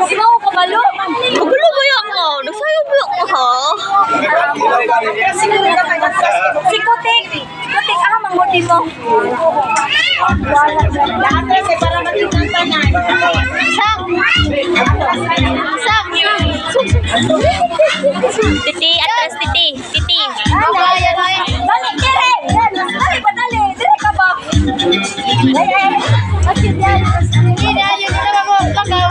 Sino ko kabalo? Kabalo ba yan mo? Nasayo ba yan mo ha? Si Kutik. Kutik ah, mangmuti mo. Para magiging tanan. Sak! Sak! Titi, atras titi. Titi. Dali, dire! Dali, padali. Dire ka ba? Hindi, yun na naman mo. Lagaw.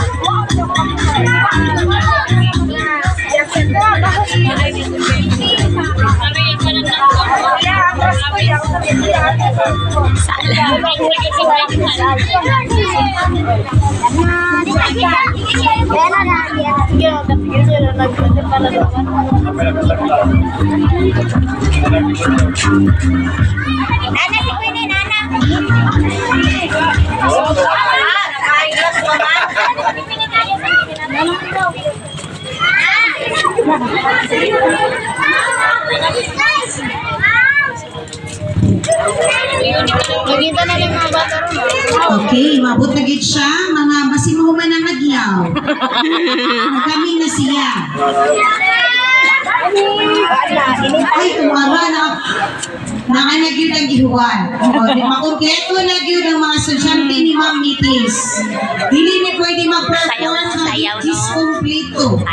Nana, si Queenie, Nana. Okay, mabot na gid siya, mga masimuhuman ng adlaw. Kami na siya. Ay, kumara na. Nakanagyod ang ihuwan. Makumpleto na gyud ang mga estudyante ni Ma'am Nitis. Dili ni pwede mag-perform sa discompleto.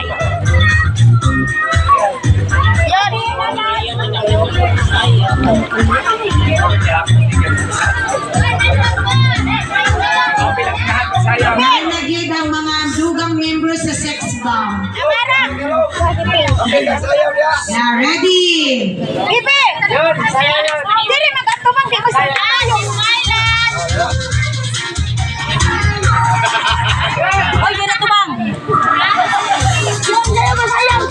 Nangyayod ang mga dugang members sa sex bomb. Na ready? Bibi! Dili, mag-atumang di ko sa tayo. Oy, yun na tumang. Yun, masayang.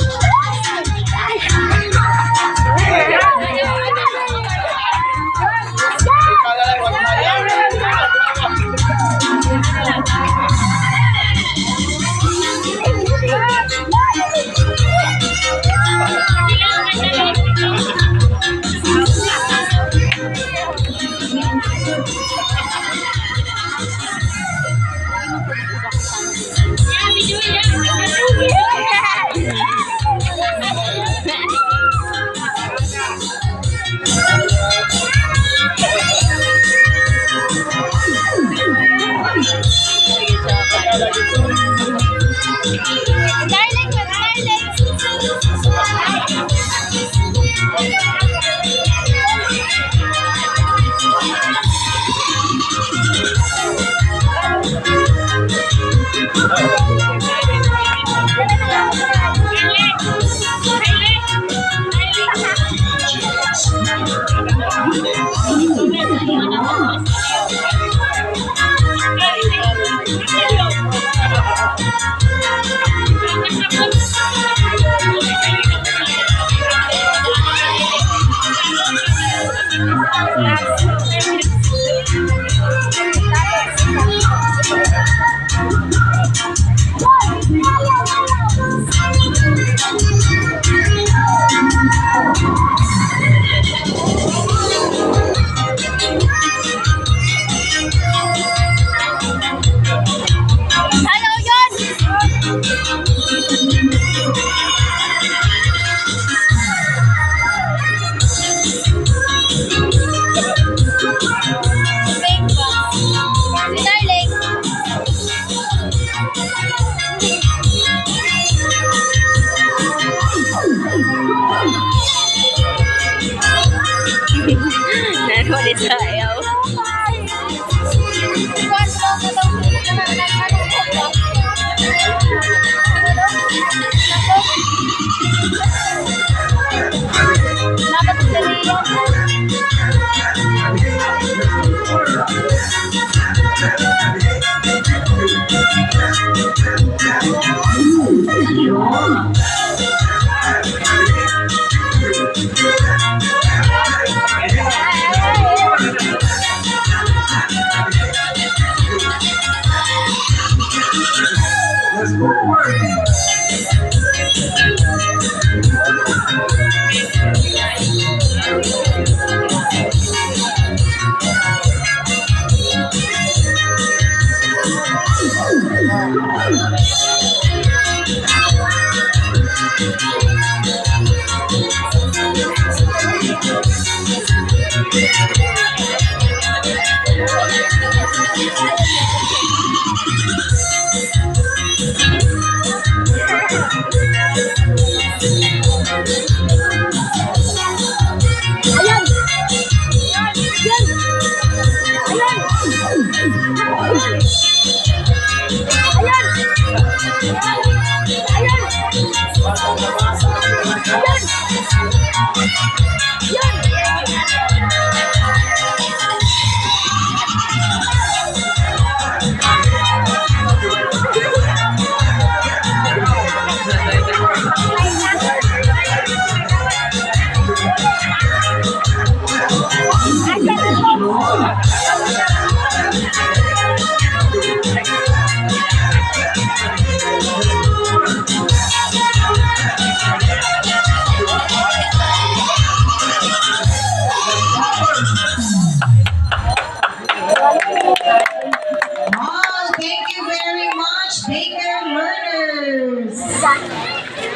Nanulit tayo. Let's go. Ayan! Ayan! Ayan! Ayan! Ayan! Ayan! Ayan!